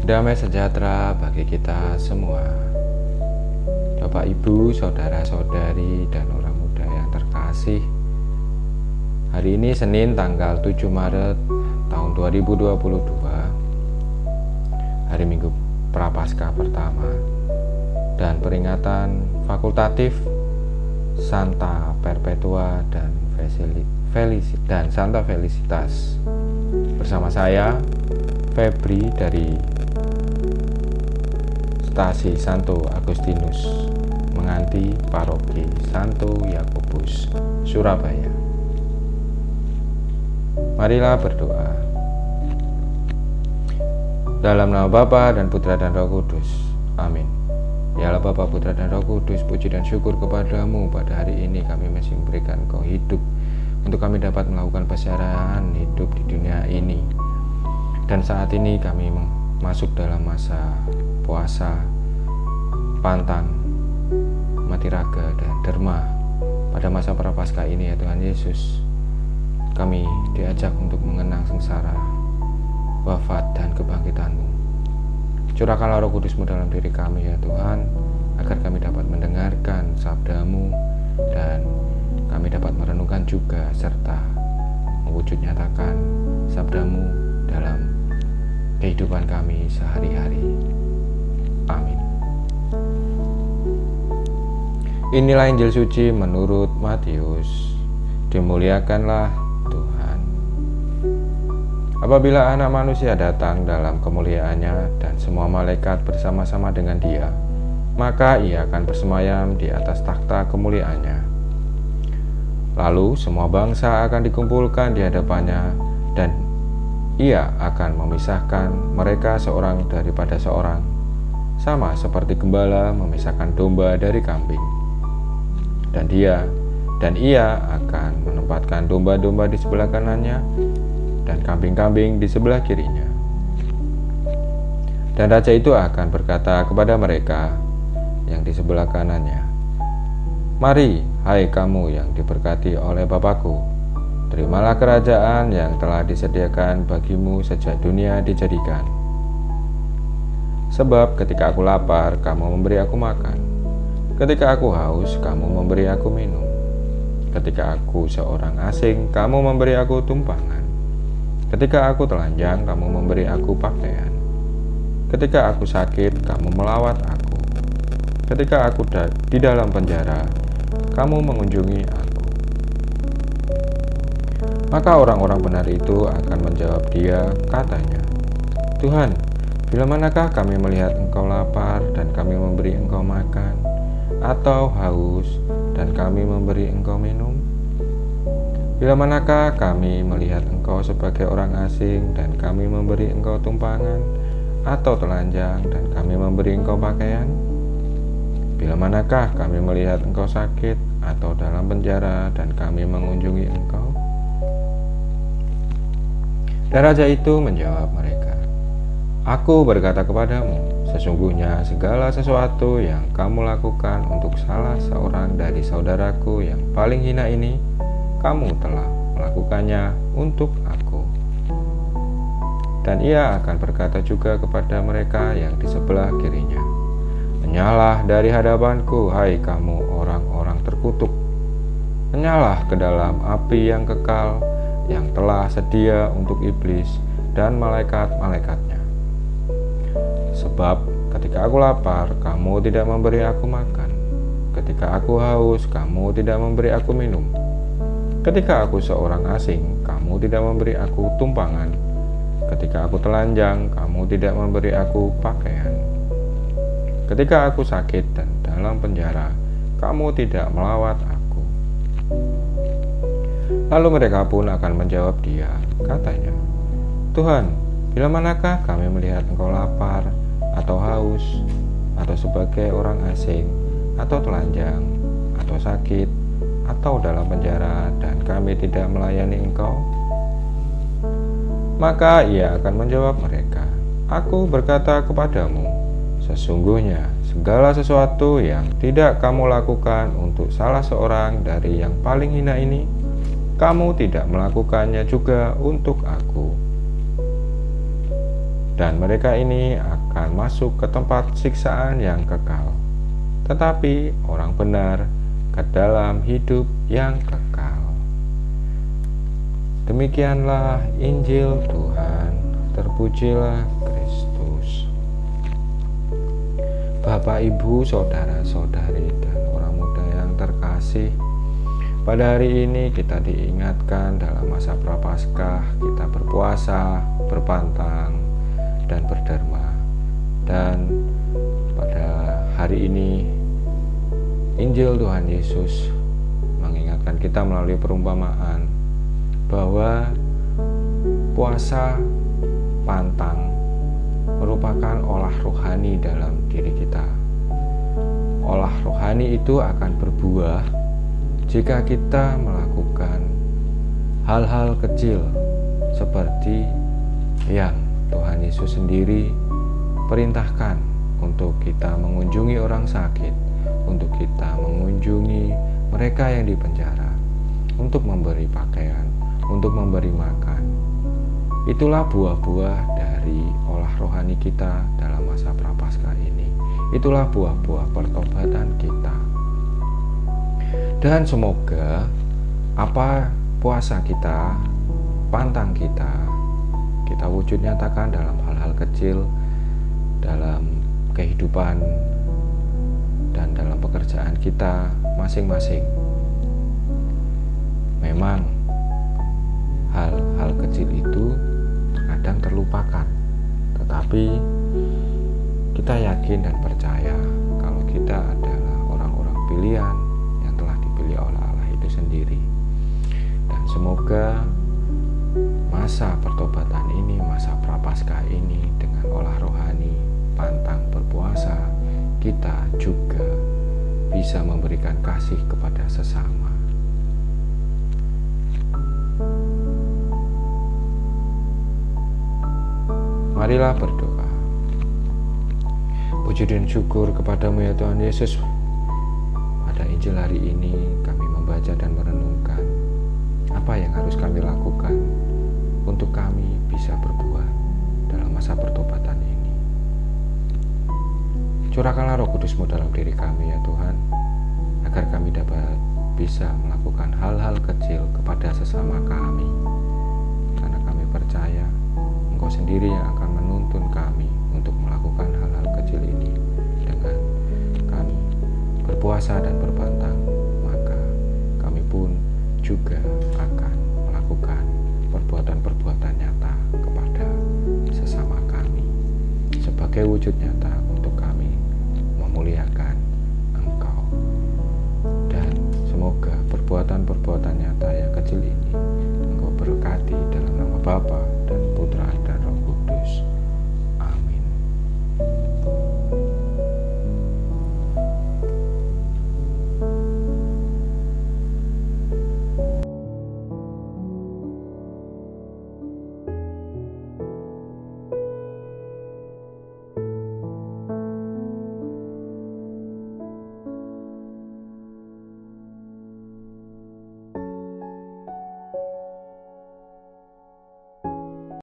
Damai sejahtera bagi kita semua. Bapak, Ibu, saudara-saudari, dan orang muda yang terkasih. Hari ini Senin tanggal 7 Maret tahun 2022, hari Minggu Prapaskah pertama, dan peringatan fakultatif Santa Perpetua dan Santa Felicitas. Bersama saya, Febri dari Stasi Santo Agustinus Menganti Paroki Santo Yakobus, Surabaya. Marilah berdoa. Dalam nama Bapa dan Putra dan Roh Kudus. Amin. Ya Allah Bapa, Putra dan Roh Kudus, puji dan syukur kepadamu pada hari ini kami masih memberikan Engkau hidup untuk kami dapat melakukan perjalanan hidup di dunia ini. Dan saat ini kami masuk dalam masa puasa, pantang, mati raga, dan derma. Pada masa Prapaskah ini ya Tuhan Yesus, kami diajak untuk mengenang sengsara, wafat, dan kebangkitan-Mu. Curahkanlah Roh Kudus-Mu dalam diri kami ya Tuhan, agar kami dapat mendengarkan sabda-Mu dan kami dapat merenungkan juga serta mewujud nyatakan sabda-Mu dalam kehidupan kami sehari-hari. Amin. Inilah Injil suci menurut Matius. Dimuliakanlah Tuhan. Apabila Anak Manusia datang dalam kemuliaannya dan semua malaikat bersama-sama dengan Dia, maka Ia akan bersemayam di atas takhta kemuliaannya. Lalu semua bangsa akan dikumpulkan di hadapannya, dan Ia akan memisahkan mereka seorang daripada seorang, sama seperti gembala memisahkan domba dari kambing. Dan Ia akan menempatkan domba-domba di sebelah kanannya dan kambing-kambing di sebelah kirinya. Dan raja itu akan berkata kepada mereka yang di sebelah kanannya, "Mari, hai kamu yang diberkati oleh Bapakku, terimalah kerajaan yang telah disediakan bagimu sejak dunia dijadikan. Sebab ketika aku lapar, kamu memberi aku makan. Ketika aku haus, kamu memberi aku minum. Ketika aku seorang asing, kamu memberi aku tumpangan. Ketika aku telanjang, kamu memberi aku pakaian. Ketika aku sakit, kamu melawat aku. Ketika aku di dalam penjara, kamu mengunjungi aku." Maka orang-orang benar itu akan menjawab Dia, katanya, "Tuhan, bila manakah kami melihat Engkau lapar dan kami memberi Engkau makan, atau haus dan kami memberi Engkau minum? Bila manakah kami melihat Engkau sebagai orang asing dan kami memberi Engkau tumpangan, atau telanjang dan kami memberi Engkau pakaian? Bila manakah kami melihat Engkau sakit atau dalam penjara dan kami mengunjungi Engkau?" Dan raja itu menjawab mereka, "Aku berkata kepadamu, sesungguhnya segala sesuatu yang kamu lakukan untuk salah seorang dari saudaraku yang paling hina ini, kamu telah melakukannya untuk aku." Dan Ia akan berkata juga kepada mereka yang di sebelah kirinya, "Enyahlah dari hadapanku, hai kamu orang-orang terkutuk. Enyahlah ke dalam api yang kekal, yang telah sedia untuk iblis dan malaikat-malaikatnya. Sebab ketika aku lapar, kamu tidak memberi aku makan. Ketika aku haus, kamu tidak memberi aku minum. Ketika aku seorang asing, kamu tidak memberi aku tumpangan. Ketika aku telanjang, kamu tidak memberi aku pakaian. Ketika aku sakit dan dalam penjara, kamu tidak melawat aku." Lalu mereka pun akan menjawab Dia, katanya, "Tuhan, bila manakah kami melihat Engkau lapar, atau haus, atau sebagai orang asing, atau telanjang, atau sakit, atau dalam penjara, dan kami tidak melayani Engkau?" Maka Ia akan menjawab mereka, "Aku berkata kepadamu, sesungguhnya segala sesuatu yang tidak kamu lakukan untuk salah seorang dari yang paling hina ini, kamu tidak melakukannya juga untuk aku." dan mereka ini akan masuk ke tempat siksaan yang kekal. Tetapi orang benar ke dalam hidup yang kekal. Demikianlah Injil Tuhan, terpujilah Kristus. Bapak, Ibu, saudara-saudari, dan orang muda yang terkasih, pada hari ini kita diingatkan dalam masa Prapaskah kita berpuasa, berpantang, dan berderma. Dan pada hari ini Injil Tuhan Yesus mengingatkan kita melalui perumpamaan bahwa puasa, pantang merupakan olah rohani dalam diri kita. Olah rohani itu akan berbuah jika kita melakukan hal-hal kecil seperti yang Tuhan Yesus sendiri perintahkan untuk kita mengunjungi orang sakit, untuk kita mengunjungi mereka yang dipenjara, untuk memberi pakaian, untuk memberi makan. Itulah buah-buah dari olah rohani kita dalam masa Prapaskah ini. Itulah buah-buah pertobatan kita. Dan semoga apa puasa kita, pantang kita wujud nyatakan dalam hal-hal kecil, dalam kehidupan, dan dalam pekerjaan kita masing-masing. Memang hal-hal kecil itu kadang terlupakan, tetapi kita yakin dan percaya kalau kita adalah orang-orang pilihan yang telah dipilih oleh Allah itu sendiri. Dan semoga masa pertobatan ini, masa Prapaskah ini, dengan olah rohani, pantang berpuasa, kita juga bisa memberikan kasih kepada sesama. Marilah berdoa. Puji dan syukur kepadamu ya Tuhan Yesus. Pada Injil hari ini kami membaca dan merenungkan apa yang harus kami lakukan untuk kami bisa berbuah dalam masa pertobatan ini. Curahkanlah Roh Kudus-Mu dalam diri kami ya Tuhan, agar kami dapat bisa melakukan hal-hal kecil kepada sesama kami, karena kami percaya Engkau sendiri yang akan menuntun kami untuk melakukan hal-hal kecil ini. Dengan kami berpuasa dan berpantang, maka kami pun juga akan melakukan perbuatan-perbuatan nyata kepada sesama kami sebagai wujud nyata